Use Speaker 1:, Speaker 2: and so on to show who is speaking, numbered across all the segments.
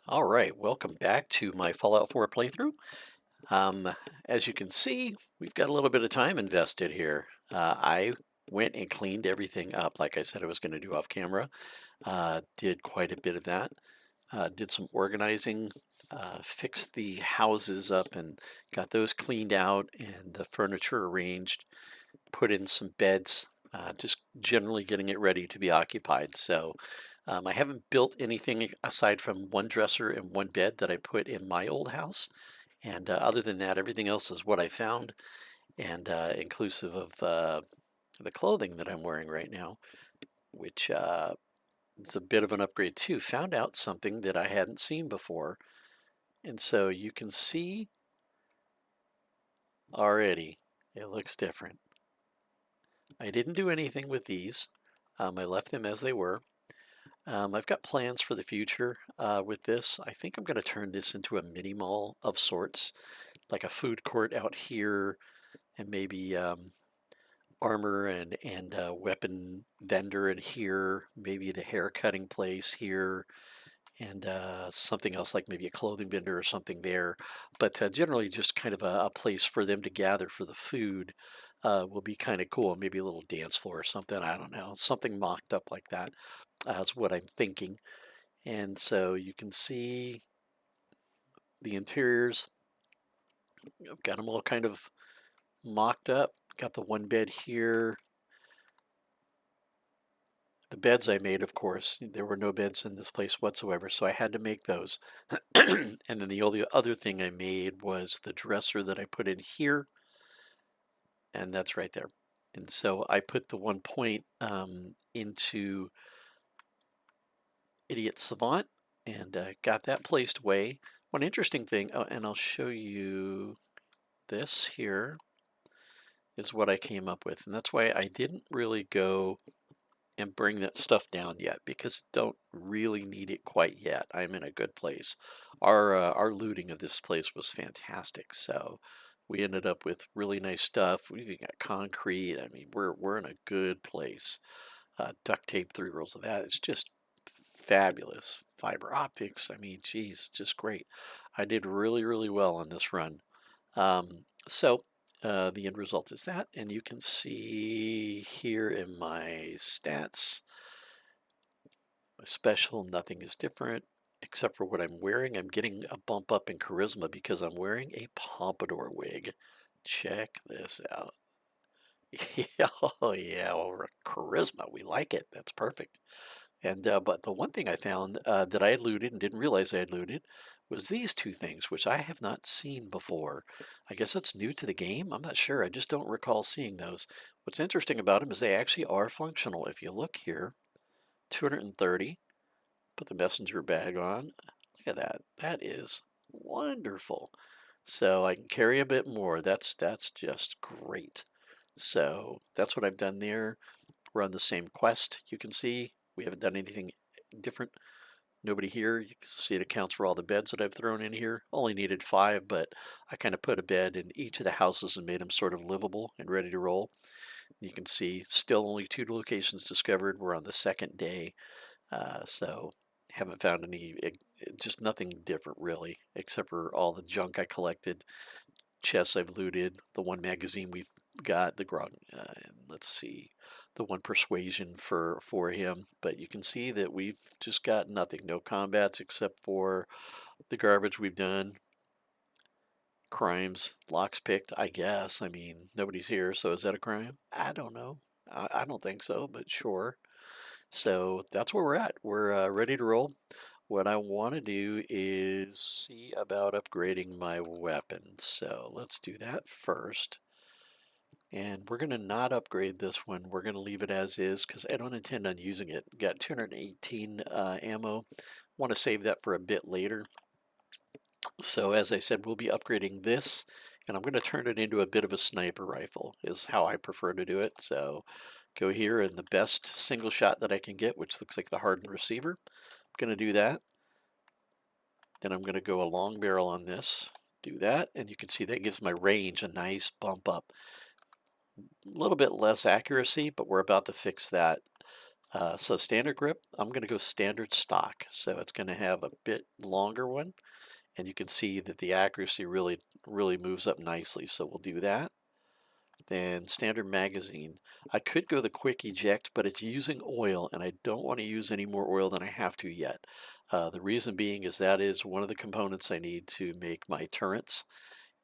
Speaker 1: All right, welcome back to my Fallout 4 playthrough. Um, as you can see, we've got a little bit of time invested here. I went and cleaned everything up, like I said I was going to do off camera. Did quite a bit of that. Did some organizing, fixed the houses up and got those cleaned out and the furniture arranged, put in some beds, just generally getting it ready to be occupied. So I haven't built anything aside from one dresser and one bed that I put in my old house. And other than that, everything else is what I found, and inclusive of the clothing that I'm wearing right now, which is a bit of an upgrade too. Found out something that I hadn't seen before. And so you can see already it looks different. I didn't do anything with these. I left them as they were. I've got plans for the future with this. I think I'm going to turn this into a mini mall of sorts, like a food court out here, and maybe armor and weapon vendor in here, maybe the hair cutting place here, and something else like maybe a clothing vendor or something there. But generally, just kind of a place for them to gather for the food will be kind of cool. Maybe a little dance floor or something. I don't know, something mocked up like that. That's what I'm thinking. And so you can see the interiors. I've got them all kind of mocked up. Got the one bed here. The beds I made, of course, there were no beds in this place whatsoever, so I had to make those. And then the only other thing I made was the dresser that I put in here, and that's right there. And so I put the one point into Idiot Savant and got that placed away. One interesting thing, oh, and I'll show you this here, is what I came up with. And that's why I didn't really go and bring that stuff down yet because don't really need it quite yet. I'm in a good place. Our looting of this place was fantastic. So we ended up with really nice stuff. We've even got concrete. I mean, we're in a good place. Duct tape, 3 rolls of that. It's just fabulous. Fiber optics. I mean, geez, just great. I did really, really well on this run. So the end result is that, and you can see here in my stats, my special, nothing is different except for what I'm wearing. I'm getting a bump up in charisma because I'm wearing a pompadour wig. Check this out. Yeah, oh yeah, over charisma. We like it. That's perfect. And but the one thing I found that I had looted and didn't realize I had looted was these two things, which I have not seen before. I guess it's new to the game. I'm not sure. I just don't recall seeing those. What's interesting about them is they actually are functional. If you look here, 230. Put the messenger bag on. Look at that. That is wonderful. So I can carry a bit more. That's just great. So that's what I've done there. We're on the same quest. You can see we haven't done anything different. Nobody here. You can see it accounts for all the beds that I've thrown in here. Only needed 5, but I kind of put a bed in each of the houses and made them sort of livable and ready to roll. You can see still only 2 locations discovered. We're on the second day. So haven't found any, just nothing different really, except for all the junk I collected, chests I've looted, the one magazine we've got, the grog, and let's see, the one persuasion for him. But you can see that we've just got nothing, no combats except for the garbage we've done, crimes, locks picked, I guess. I mean, nobody's here, so is that a crime? I don't know. I don't think so, but sure. So that's where we're at. We're ready to roll. What I want to do is see about upgrading my weapon. So let's do that first. And we're going to not upgrade this one. We're going to leave it as is because I don't intend on using it. Got 218 ammo. Want to save that for a bit later. So as I said, we'll be upgrading this. And I'm going to turn it into a bit of a sniper rifle is how I prefer to do it. So go here and the best single shot that I can get, which looks like the hardened receiver. I'm going to do that. Then I'm going to go a long barrel on this, do that, and you can see that gives my range a nice bump up. A little bit less accuracy, but we're about to fix that. So standard grip, I'm going to go standard stock. So it's going to have a bit longer one, and you can see that the accuracy really moves up nicely. So we'll do that. Then standard magazine. I could go the quick eject, but it's using oil, and I don't want to use any more oil than I have to yet. The reason being is that is one of the components I need to make my turrets.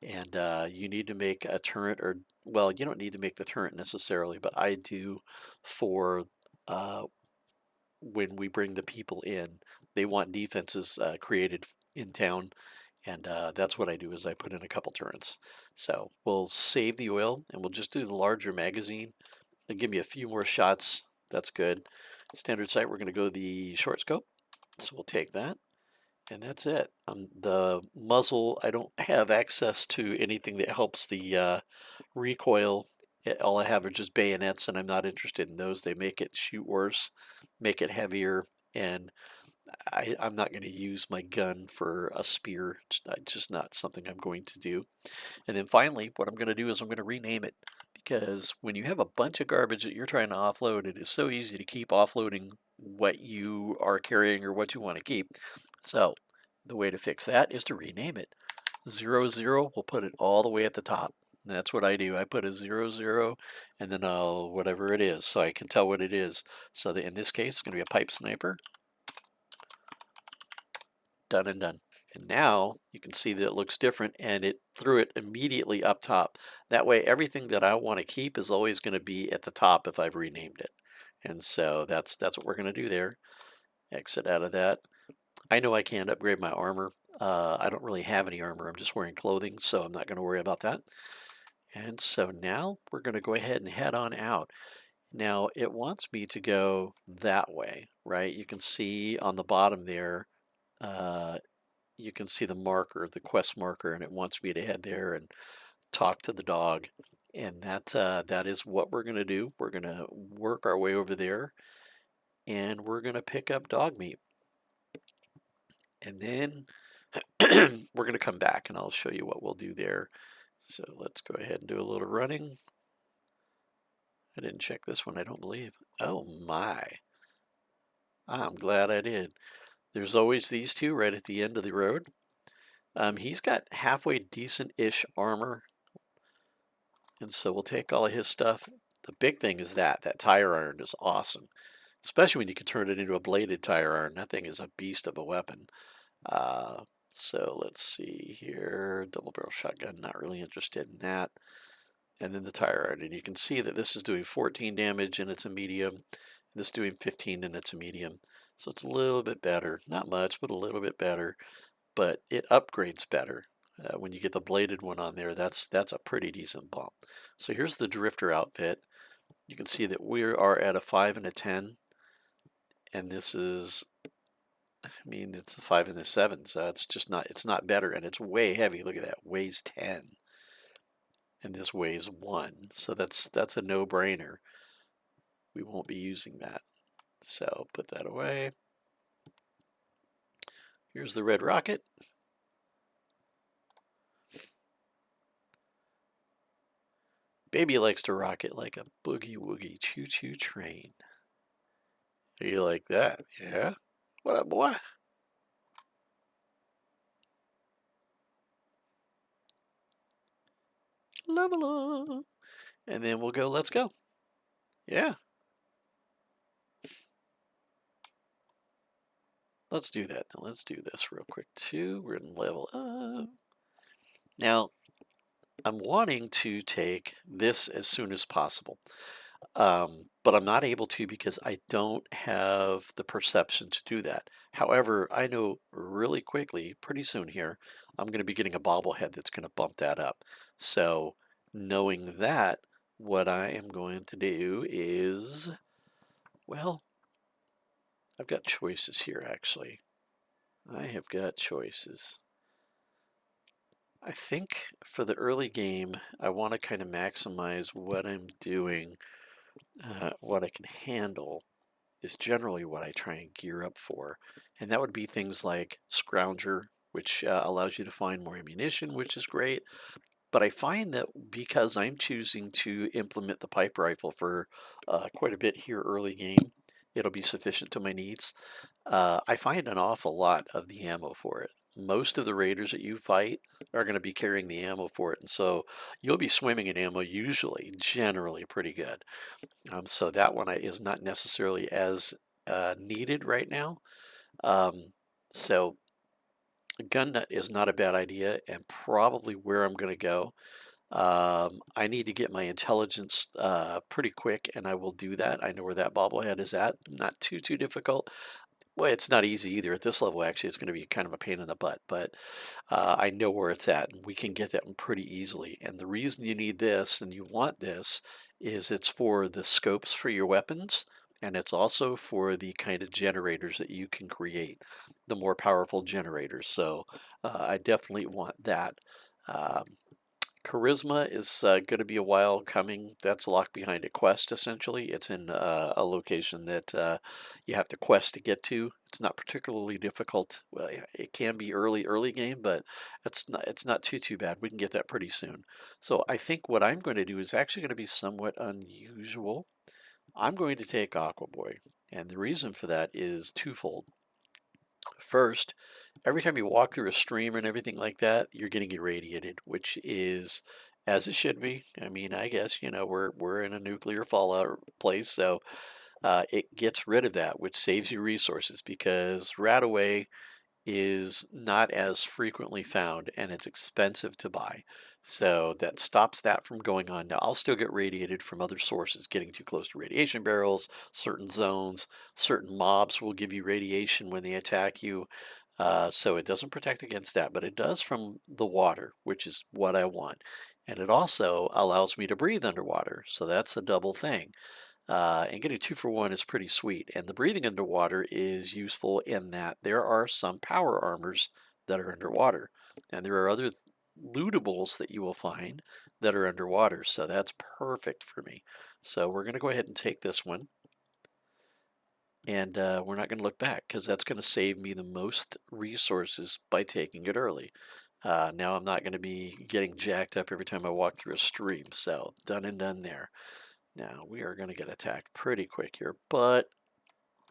Speaker 1: And you need to make a turret, or well, you don't need to make the turret necessarily, but I do for uh, when we bring the people in. They want defenses created in town, and that's what I do is I put in a couple turrets. So we'll save the oil, and we'll just do the larger magazine. They give me a few more shots. That's good. Standard sight, we're going to go the short scope, so we'll take that. And that's it. The muzzle, I don't have access to anything that helps the recoil. All I have are just bayonets, and I'm not interested in those. They make it shoot worse, make it heavier, and I'm not going to use my gun for a spear. It's just not something I'm going to do. And then finally, what I'm going to do is I'm going to rename it, because when you have a bunch of garbage that you're trying to offload, it is so easy to keep offloading what you are carrying or what you want to keep. So the way to fix that is to rename it. 00, we'll put it all the way at the top. And that's what I do. I put a 00 and then I'll whatever it is so I can tell what it is. So in this case, it's going to be a pipe sniper. Done and done. And now you can see that it looks different, and it threw it immediately up top. That way everything that I want to keep is always going to be at the top if I've renamed it. And so that's what we're going to do there. Exit out of that. I know I can't upgrade my armor. I don't really have any armor. I'm just wearing clothing, so I'm not going to worry about that. And so now we're going to go ahead and head on out. Now it wants me to go that way, right? You can see on the bottom there, you can see the marker, the quest marker, and it wants me to head there and talk to the dog. And that is what we're going to do. We're going to work our way over there, and we're going to pick up dog meat. And then we're going to come back, and I'll show you what we'll do there. So let's go ahead and do a little running. I didn't check this one, I don't believe. Oh my. I'm glad I did. There's always these two right at the end of the road. He's got halfway decent-ish armor, and so we'll take all of his stuff. The big thing is that tire iron is awesome, especially when you can turn it into a bladed tire iron. That thing is a beast of a weapon. So let's see here. Double barrel shotgun, not really interested in that. And then the tire iron, and you can see that this is doing 14 damage and it's a medium. This is doing 15 and it's a medium. So it's a little bit better. Not much, but a little bit better. But it upgrades better. When you get the bladed one on there, that's a pretty decent bump. So here's the drifter outfit. You can see that we are at a 5 and a 10. And this is, I mean, it's a 5 and a 7. So it's not better. And it's way heavy. Look at that. Weighs 10. And this weighs 1. So that's a no-brainer. We won't be using that. So put that away. Here's the red rocket. Baby likes to rock it like a boogie-woogie choo-choo train. You like that? Yeah? What up, boy? Level up. And then we'll go, let's go. Yeah. Let's do that. Now let's do this real quick too. We're going to level up. Now, I'm wanting to take this as soon as possible. But I'm not able to because I don't have the perception to do that. However, I know really quickly, pretty soon here, I'm going to be getting a bobblehead that's going to bump that up. So knowing that, what I am going to do is, well, I've got choices here actually. I have got choices. I think for the early game, I want to kind of maximize what I'm doing, what I can handle. Is generally what I try and gear up for. And that would be things like Scrounger, which allows you to find more ammunition, which is great. But I find that because I'm choosing to implement the pipe rifle for quite a bit here early game, it'll be sufficient to my needs. I find an awful lot of the ammo for it. Most of the raiders that you fight are going to be carrying the ammo for it, and so you'll be swimming in ammo usually, generally pretty good. So that one is not necessarily as needed right now. Um, so gun nut is not a bad idea, and probably where I'm going to go. I need to get my intelligence pretty quick, and I will do that. I know where that bobblehead is at. Not too difficult. Well, it's not easy either at this level. Actually, it's going to be kind of a pain in the butt, but I know where it's at, and we can get that one pretty easily. And the reason you need this and you want this is it's for the scopes for your weapons, and it's also for the kind of generators that you can create, the more powerful generators. So I definitely want that. Um, Charisma is going to be a while coming. That's locked behind a quest, essentially. It's in a location that you have to quest to get to. It's not particularly difficult. Well, yeah, it can be early game, but it's not too bad. We can get that pretty soon. So I think what I'm going to do is actually going to be somewhat unusual. I'm going to take Aqua Boy, and the reason for that is twofold. First, every time you walk through a stream and everything like that, you're getting irradiated, which is as it should be. I mean, I guess we're in a nuclear fallout place, so it gets rid of that, which saves you resources because Radaway is not as frequently found and it's expensive to buy. So that stops that from going on. Now, I'll still get radiated from other sources, getting too close to radiation barrels, certain zones, certain mobs will give you radiation when they attack you. So it doesn't protect against that, but it does from the water, which is what I want. And it also allows me to breathe underwater. So that's a double thing. And getting 2 for 1 is pretty sweet. And the breathing underwater is useful in that there are some power armors that are underwater. And there are other lootables that you will find that are underwater. So that's perfect for me. So we're going to go ahead and take this one. And we're not going to look back because that's going to save me the most resources by taking it early. Now I'm not going to be getting jacked up every time I walk through a stream. So done and done there. Now, we are going to get attacked pretty quick here, but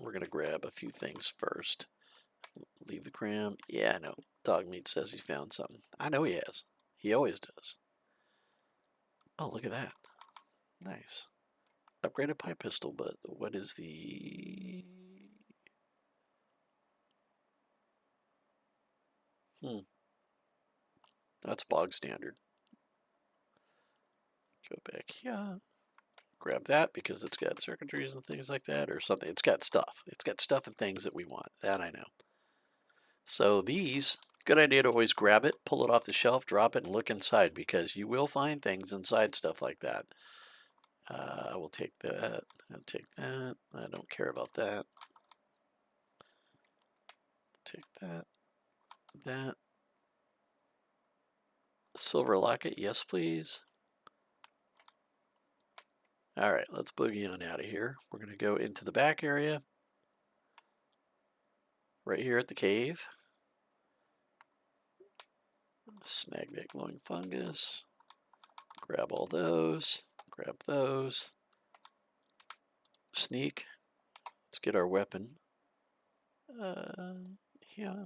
Speaker 1: we're going to grab a few things first. Leave the cram. Yeah, no. Dog Meat says he found something. I know he has. He always does. Oh, look at that. Nice. Upgraded pipe pistol, but what is the... That's bog standard. Go back here. Grab that because it's got circuitries and things like that, or something. It's got stuff. It's got stuff and things that we want. That I know. So these, good idea to always grab it, pull it off the shelf, drop it, and look inside because you will find things inside stuff like that. I will take that. I'll take that. I don't care about that. Take that. That. Silver locket, yes please. All right, let's boogie on out of here. We're going to go into the back area. Right here at the cave. Snag that glowing fungus. Grab all those. Grab those. Sneak. Let's get our weapon. Yeah.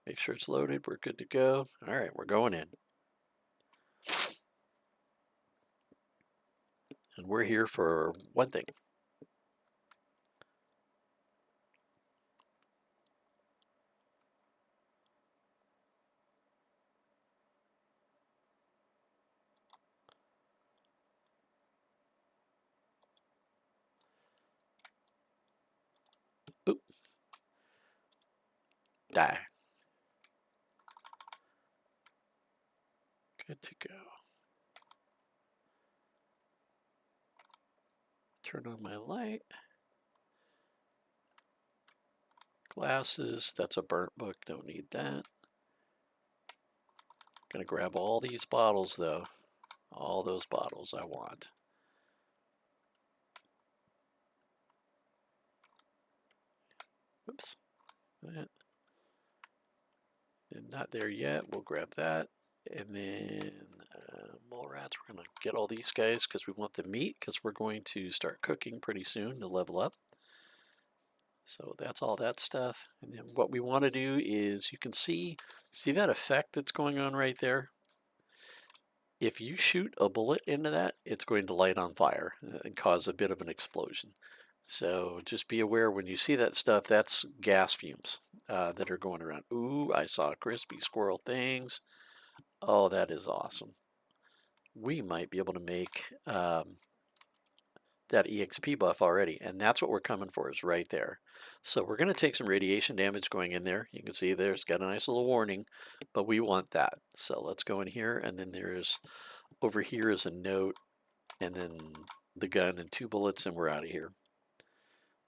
Speaker 1: Make sure it's loaded. We're good to go. All right, we're going in. And we're here for one thing. Oop. Die. Good to go. Turn on my light. Glasses. That's a burnt book. Don't need that. Gonna grab all these bottles though. All those bottles I want. Oops. That. And not there yet. We'll grab that. And then mole rats, we're going to get all these guys because we want the meat because we're going to start cooking pretty soon to level up. So that's all that stuff. And then what we want to do is you can see that effect that's going on right there? If you shoot a bullet into that, it's going to light on fire and cause a bit of an explosion. So just be aware when you see that stuff, that's gas fumes that are going around. Ooh, I saw crispy squirrel things. Oh, that is awesome. We might be able to make that EXP buff already, and that's what we're coming for, is right there. So we're going to take some radiation damage going in there. You can see there's got a nice little warning, but we want that. So let's go in here, and then there's over here is a note, and then the gun and 2 bullets, and we're out of here.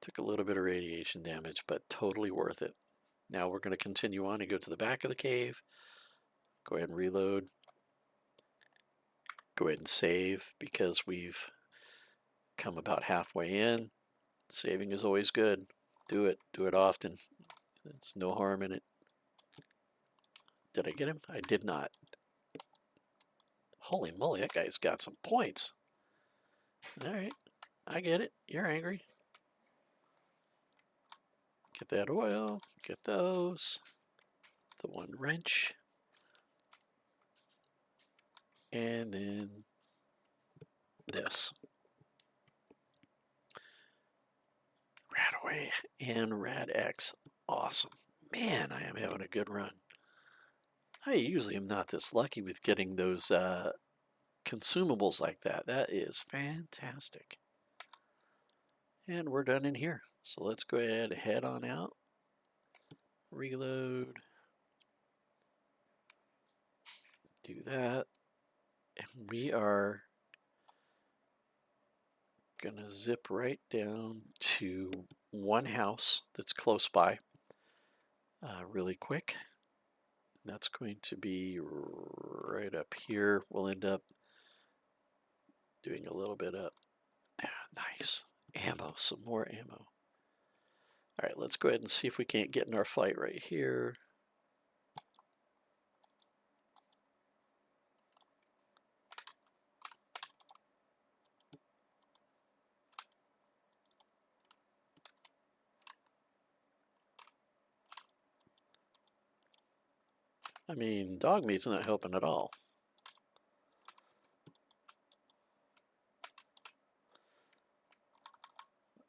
Speaker 1: Took a little bit of radiation damage, but totally worth it. Now we're going to continue on and go to the back of the cave. Go ahead and reload. Go ahead and save because we've come about halfway in. Saving is always good. Do it. Do it often. There's no harm in it. Did I get him? I did not. Holy moly, that guy's got some points. All right. I get it. You're angry. Get that oil. Get those. The 1 wrench. And then this. Radaway and Rad X. Awesome. Man, I am having a good run. I usually am not this lucky with getting those consumables like that. That is fantastic. And we're done in here. So let's go ahead and head on out. Reload. Do that. And we are gonna zip right down to one house that's close by really quick. That's going to be right up here. We'll end up doing a little bit up. Nice. Ammo, some more ammo. All right, let's go ahead and see if we can't get in our fight right here. I mean, dog meat's not helping at all.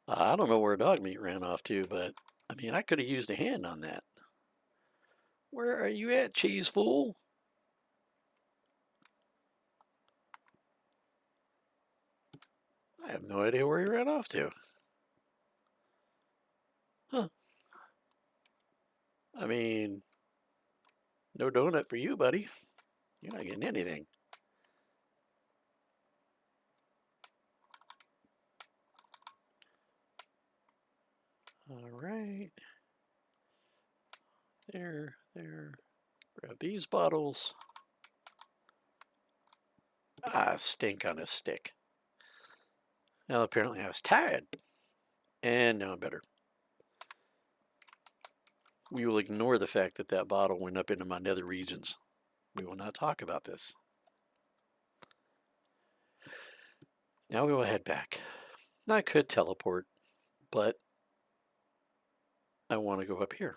Speaker 1: I don't know where dog meat ran off to, but I mean, I could have used a hand on that. Where are you at, cheese fool? I have no idea where he ran off to. Huh. I mean, no donut for you, buddy. You're not getting anything. All right. There. Grab these bottles. Ah, stink on a stick. Well, apparently I was tired. And now I'm better. We will ignore the fact that that bottle went up into my nether regions. We will not talk about this. Now we will head back. Now I could teleport, but I want to go up here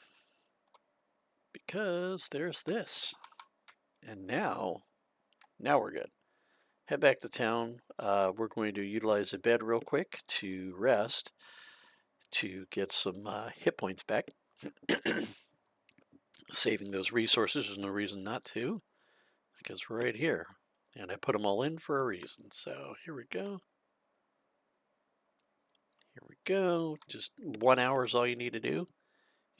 Speaker 1: because there's this. And now we're good. Head back to town. We're going to utilize a bed real quick to rest, to get some hit points back. Saving those resources, there's no reason not to, because we're right here. And I put them all in for a reason. So here we go. Here we go. Just 1 hour is all you need to do,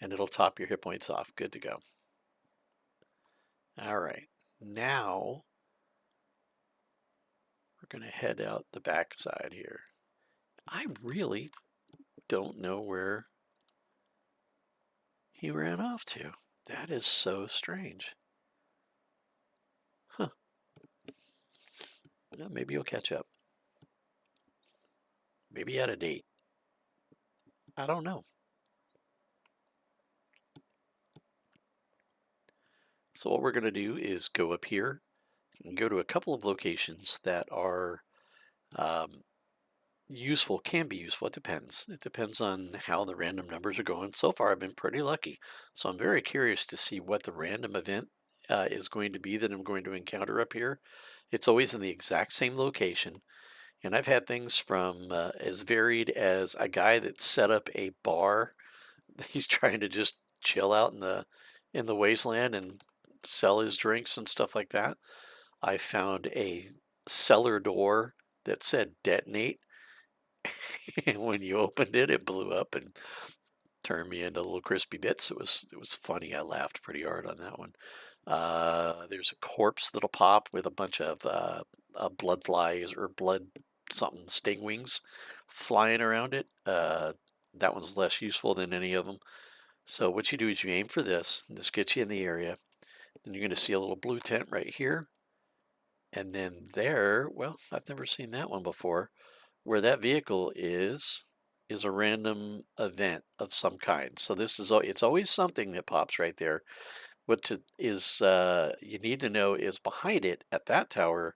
Speaker 1: and it'll top your hit points off. Good to go. All right. Now we're going to head out the back side here. I really don't know where he ran off to. That is so strange. Huh. Well, maybe he'll catch up. Maybe he had a date. I don't know. So what we're going to do is go up here and go to a couple of locations that are useful, can be useful. It depends. It depends on how the random numbers are going. So far, I've been pretty lucky. So I'm very curious to see what the random event is going to be that I'm going to encounter up here. It's always in the exact same location. And I've had things from as varied as a guy that set up a bar. He's trying to just chill out in the wasteland and sell his drinks and stuff like that. I found a cellar door that said detonate. And when you opened it, it blew up and turned me into little crispy bits. It was funny. I laughed pretty hard on that one. There's a corpse that'll pop with a bunch of blood flies or blood something sting wings flying around it. That one's less useful than any of them. So what you do is you aim for this. This gets you in the area. Then you're going to see a little blue tent right here. And then there, well, I've never seen that one before. Where that vehicle is a random event of some kind. So it's always something that pops right there. You need to know is behind it at that tower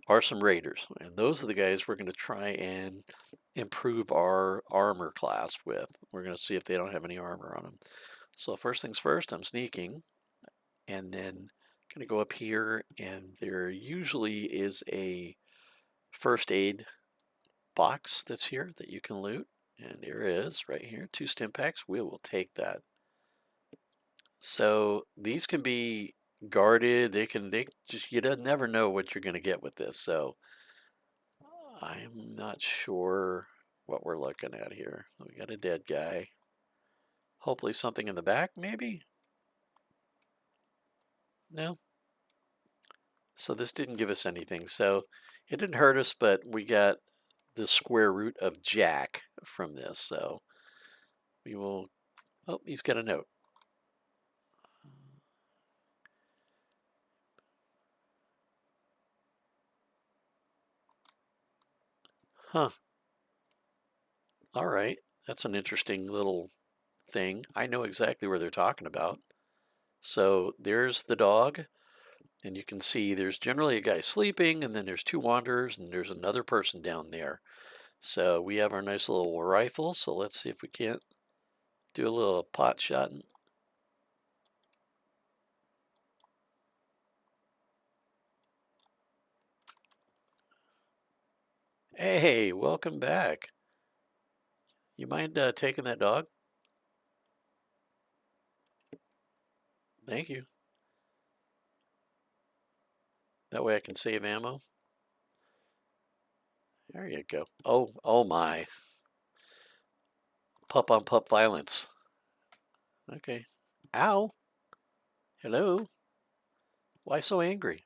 Speaker 1: are some raiders, and those are the guys we're going to try and improve our armor class with. We're going to see if they don't have any armor on them. So first things first, I'm sneaking, and then going to go up here, and there usually is a first aid box that's here that you can loot. And there is right here, 2 stim packs. We will take that. So these can be guarded. They just, you don't never know what you're going to get with this. So I'm not sure what we're looking at here. We got a dead guy. Hopefully something in the back, maybe? No. So this didn't give us anything. So it didn't hurt us, but we got the square root of Jack from this. So we will, oh, he's got a note. Huh. All right. That's an interesting little thing. I know exactly where they're talking about. So there's the dog, and you can see there's generally a guy sleeping, and then there's 2 wanderers, and there's another person down there. So we have our nice little rifle. So let's see if we can't do a little pot shot. Hey, welcome back. You mind taking that dog? Thank you. That way I can save ammo. There you go. Oh my. Pup on pup violence. Okay. Ow. Hello. Why so angry?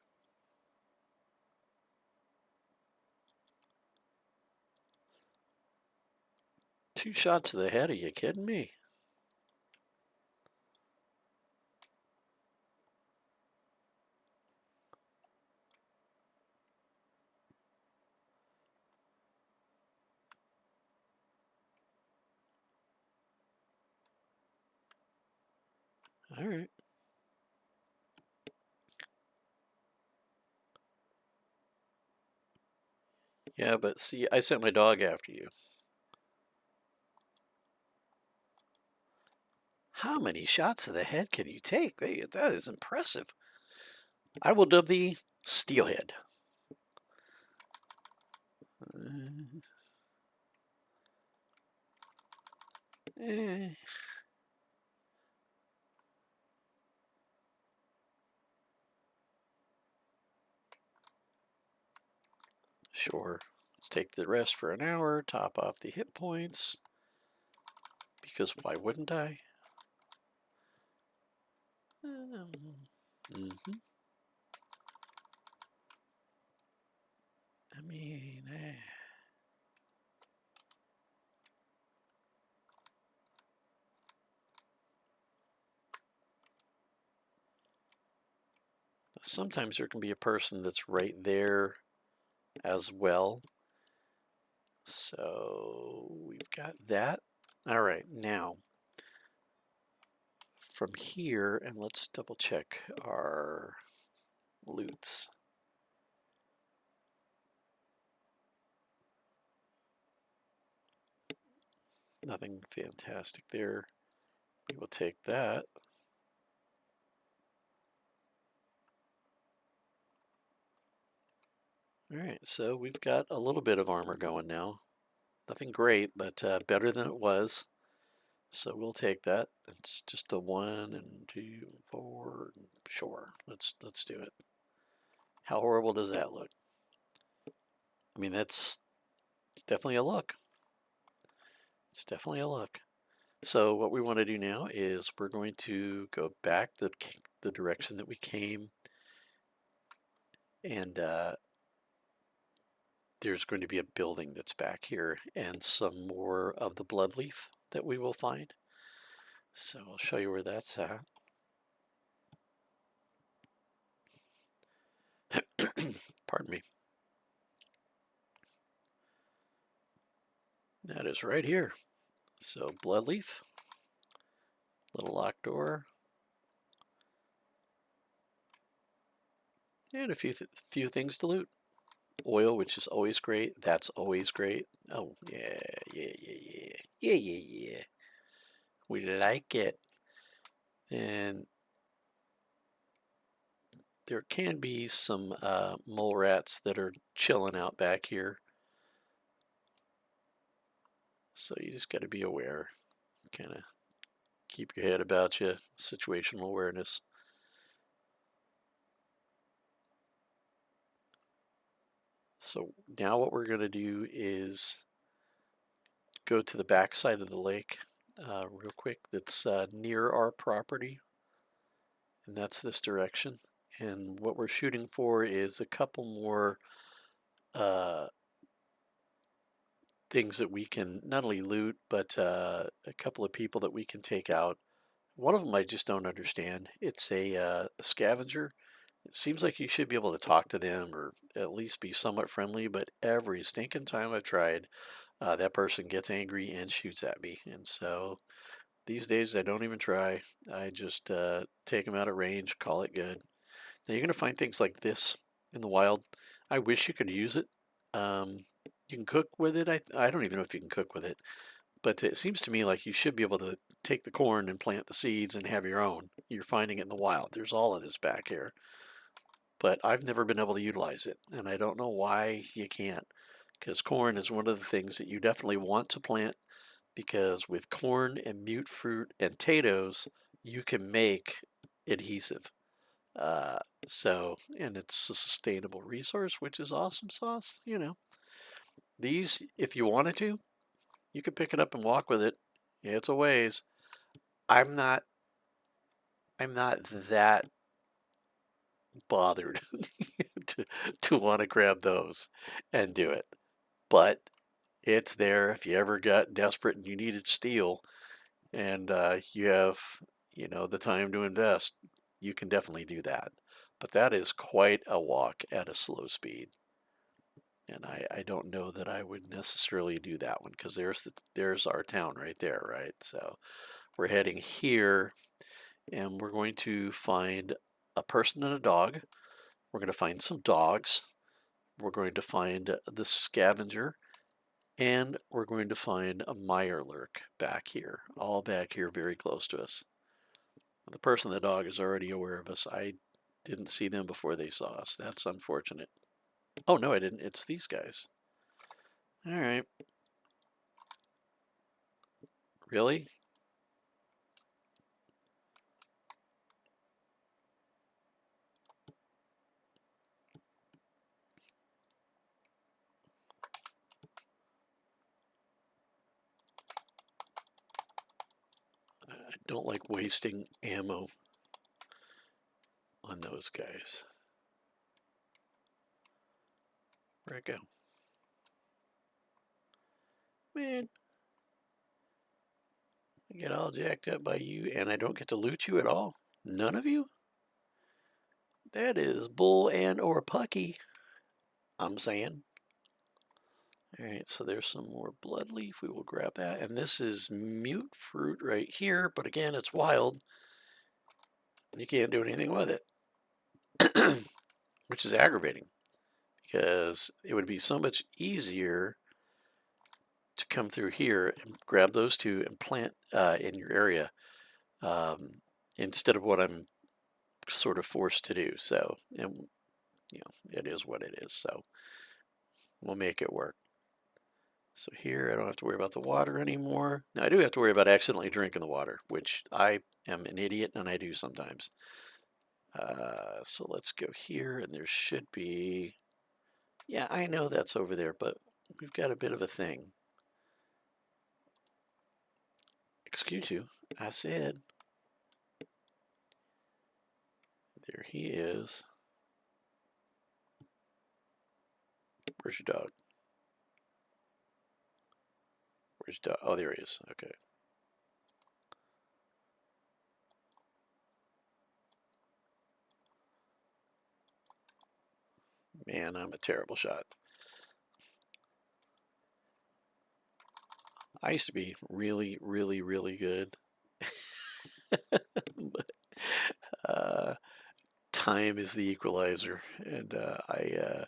Speaker 1: 2 shots to the head. Are you kidding me? All right. Yeah, but see, I sent my dog after you. How many shots to the head can you take? That is impressive. I will dub thee Steelhead. Eh, sure. Let's take the rest for an hour, top off the hit points. Because why wouldn't I? Mm-hmm. I mean, sometimes there can be a person that's right there as well. So we've got that. All right, now from here, and let's double check our loots. Nothing fantastic there. We will take that. All right, so we've got a little bit of armor going now. Nothing great, but better than it was. So we'll take that. It's just a 1 and 2 and 4. Sure, let's do it. How horrible does that look? I mean, it's definitely a look. It's definitely a look. So what we want to do now is we're going to go back the direction that we came, and there's going to be a building that's back here and some more of the bloodleaf that we will find. So I'll show you where that's at. Pardon me. That is right here. So bloodleaf, little locked door, and a few things to loot. Oil, which is always great. That's always great. Oh yeah, yeah, yeah, yeah, yeah, yeah, yeah. We like it. And there can be some mole rats that are chilling out back here. So you just got to be aware. Kind of keep your head about you. Situational awareness. So now what we're going to do is go to the back side of the lake real quick. That's near our property. And that's this direction. And what we're shooting for is a couple more things that we can not only loot, but a couple of people that we can take out. One of them I just don't understand. It's a scavenger. It seems like you should be able to talk to them or at least be somewhat friendly, but every stinking time I've tried, that person gets angry and shoots at me. And so these days I don't even try. I just take them out of range, call it good. Now you're going to find things like this in the wild. I wish you could use it. You can cook with it. I don't even know if you can cook with it, but it seems to me like you should be able to take the corn and plant the seeds and have your own. You're finding it in the wild. There's all of this back here, but I've never been able to utilize it, and I don't know why you can't. Because corn is one of the things that you definitely want to plant. Because with corn and mute fruit and potatoes, you can make adhesive. Uh, and it's a sustainable resource, which is awesome sauce. These, if you wanted to, you could pick it up and walk with it. It's a ways. I'm not. I'm not that bothered to want to grab those and do it, but it's there if you ever got desperate and you needed steel, and you have the time to invest. You can definitely do that. But that is quite a walk at a slow speed. And I don't know that I would necessarily do that one because there's our town right there, right? So we're heading here and we're going to find a person and a dog. We're going to find some dogs. We're going to find the scavenger and we're going to find a mirelurk back here, all back here very close to us. The person and the dog is already aware of us. I didn't see them before they saw us. That's unfortunate. Oh, no, I didn't. It's these guys. All right. Really? I don't like wasting ammo on those guys. Where'd it go? Man, I get all jacked up by you and I don't get to loot you at all? None of you? That is bull and or pucky, I'm saying. All right, so there's some more blood leaf. We will grab that. And this is mute fruit right here, but again, it's wild. And you can't do anything with it, which is aggravating because it would be so much easier to come through here and grab those two and plant in your area instead of what I'm sort of forced to do. So, and it is what it is. So we'll make it work. So here I don't have to worry about the water anymore. Now I do have to worry about accidentally drinking the water, which I am an idiot and I do sometimes. So let's go here and there should be, yeah, I know that's over there, but we've got a bit of a thing. Excuse you, I said. There he is. Where's your dog? Where's your dog? Oh, there he is. Okay. Man, I'm a terrible shot. I used to be really, really, really good. But time is the equalizer, and I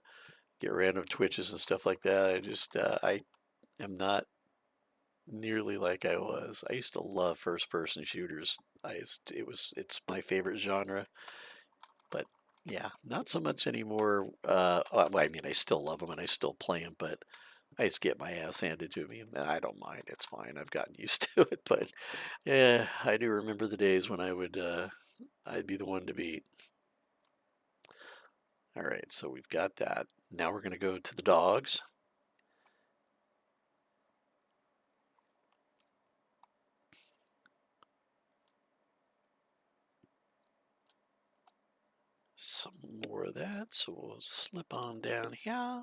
Speaker 1: get random twitches and stuff like that. I am not nearly like I was. I used to love first-person shooters. It's my favorite genre, but yeah, not so much anymore. Well, I mean, I still love them and I still play them, but I just get my ass handed to me, and I don't mind. It's fine. I've gotten used to it, but yeah, I do remember the days when I'd be the one to beat. All right, so we've got that. Now we're going to go to the dogs. Some more of that, so we'll slip on down here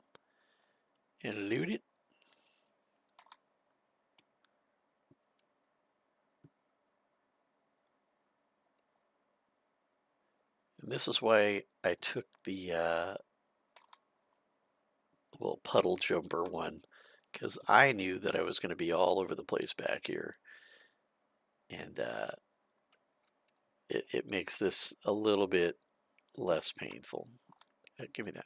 Speaker 1: and loot it. And this is why I took the little puddle jumper one, because I knew that I was going to be all over the place back here. And it makes this a little bit less painful. Give me that.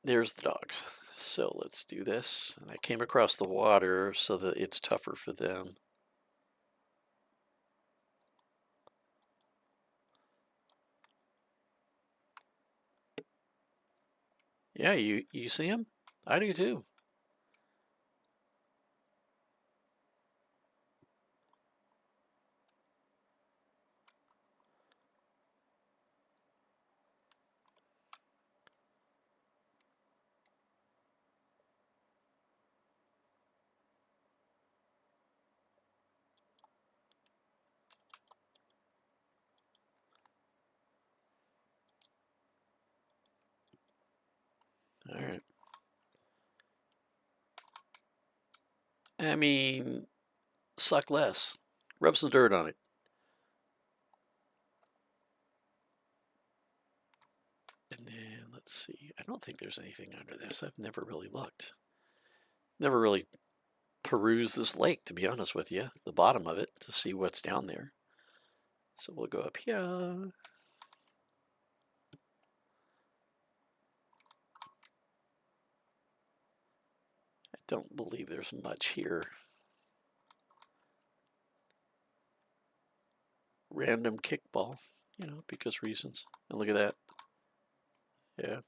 Speaker 1: There's the dogs. So let's do this. And I came across the water so that it's tougher for them. Yeah, you see him? I do too. All right. I mean, suck less. Rub some dirt on it. And then let's see. I don't think there's anything under this. I've never really looked. Never really perused this lake, to be honest with you, the bottom of it, to see what's down there. So we'll go up here. I don't believe there's much here. Random kickball, because reasons. And look at that. Yeah.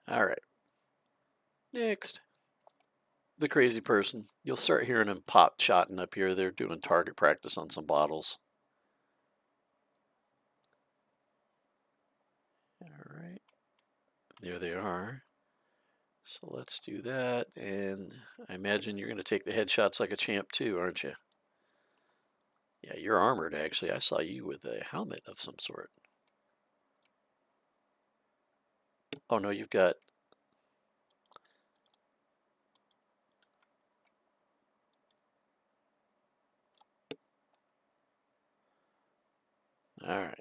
Speaker 1: All right. Next. The crazy person. You'll start hearing them pop shotting up here. They're doing target practice on some bottles. All right. There they are. So let's do that. And I imagine you're going to take the headshots like a champ too, aren't you? Yeah, you're armored actually. I saw you with a helmet of some sort. Oh no, you've got... All right.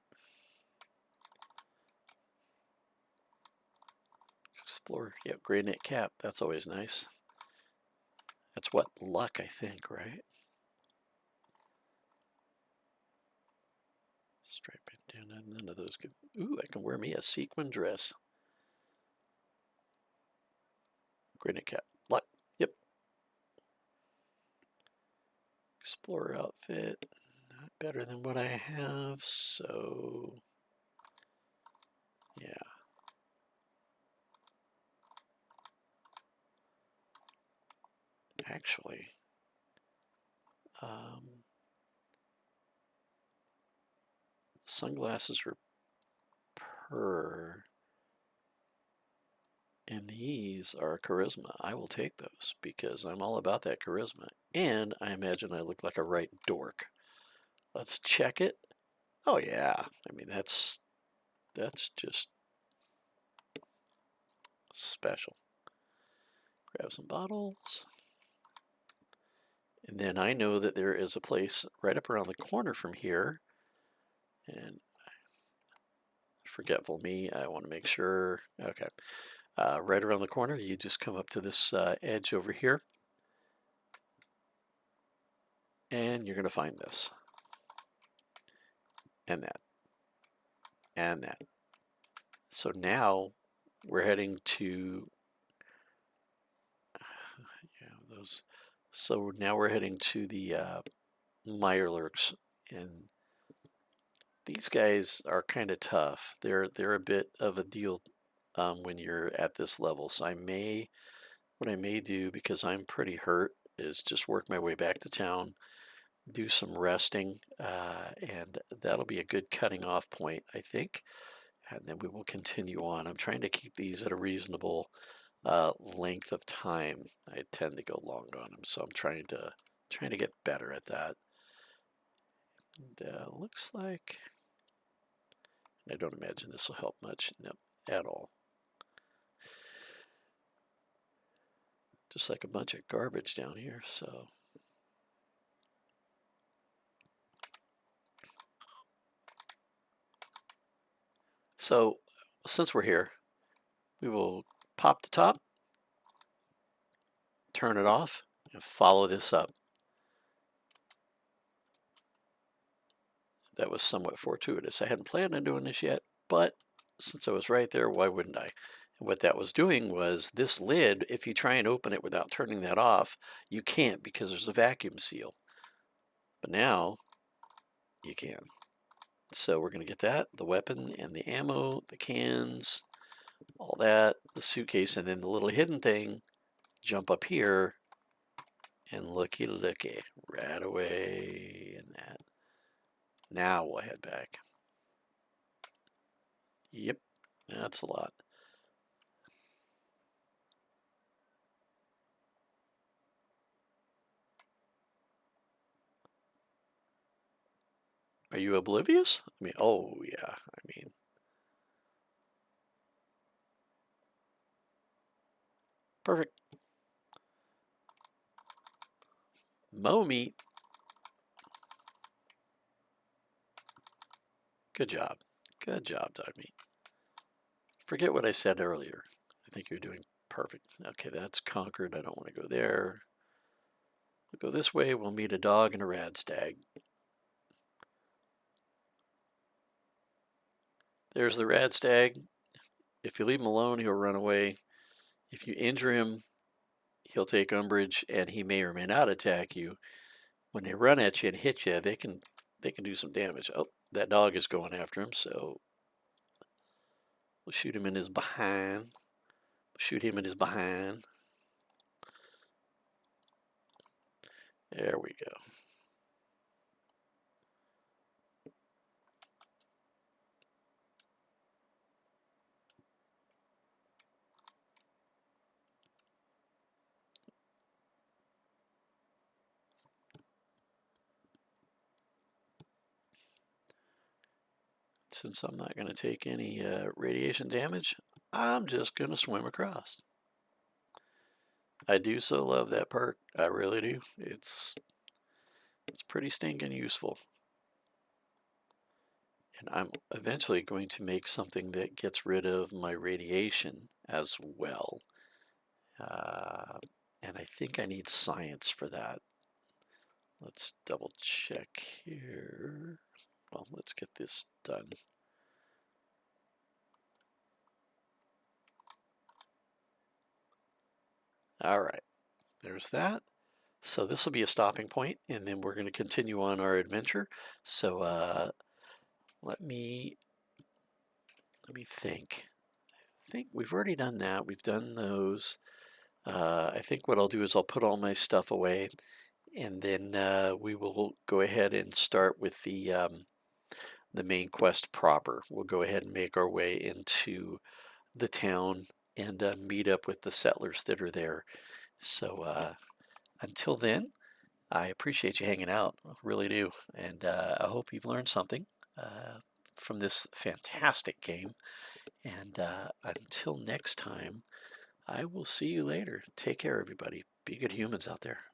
Speaker 1: Explore. Yep, granite cap. That's always nice. That's what? Luck, I think, right? Stripe it down. None of those good. Ooh, I can wear me a sequin dress. Granite cap. Look. Yep. Explorer outfit. Not better than what I have, so yeah. Actually, sunglasses are per, and these are charisma. I will take those because I'm all about that charisma. And I imagine I look like a right dork. Let's check it. Oh yeah. I mean that's just special. Grab some bottles. And then I know that there is a place right up around the corner from here. And forgetful me, I want to make sure. Okay. Right around the corner, you just come up to this edge over here. And you're going to find this. And that. And that. So now we're heading to those. So now we're heading to the Mirelurks, and these guys are kind of tough. They're a bit of a deal when you're at this level. So what I may do, because I'm pretty hurt, is just work my way back to town, do some resting, and that'll be a good cutting off point, I think. And then we will continue on. I'm trying to keep these at a reasonable length of time. I tend to go long on them, so I'm trying to get better at that. And looks like I don't imagine this will help much, no, at all. Just like a bunch of garbage down here. So since we're here, we will pop the top, turn it off, and follow this up. That was somewhat fortuitous. I hadn't planned on doing this yet, but since I was right there, why wouldn't I? And what that was doing was this lid, if you try and open it without turning that off, you can't because there's a vacuum seal. But now you can. So we're going to get that, the weapon and the ammo, the cans, all that, the suitcase, and then the little hidden thing, jump up here, and looky, right away in that. Now we'll head back. Yep, that's a lot. Are you oblivious? I mean, oh yeah, I mean. Perfect. Mo meat. Good job. Good job, dog meat. Forget what I said earlier. I think you're doing perfect. Okay, that's conquered. I don't want to go there. We'll go this way. We'll meet a dog and a rad stag. There's the rad stag. If you leave him alone, he'll run away. If you injure him, he'll take umbrage, and he may or may not attack you. When they run at you and hit you, they can do some damage. Oh, that dog is going after him, so we'll shoot him in his behind. Shoot him in his behind. There we go. Since I'm not going to take any radiation damage, I'm just going to swim across. I do so love that perk. I really do. It's pretty stinking useful. And I'm eventually going to make something that gets rid of my radiation as well. And I think I need science for that. Let's double check here. Well, let's get this done. All right, there's that. So this will be a stopping point, and then we're going to continue on our adventure. So let me think. I think we've already done that. We've done those. I think what I'll do is I'll put all my stuff away, and then we will go ahead and start with the main quest proper. We'll go ahead and make our way into the town and meet up with the settlers that are there. So until then, I appreciate you hanging out, I really do, and I hope you've learned something from this fantastic game. And until next time, I will see you later. Take care, everybody. Be good humans out there.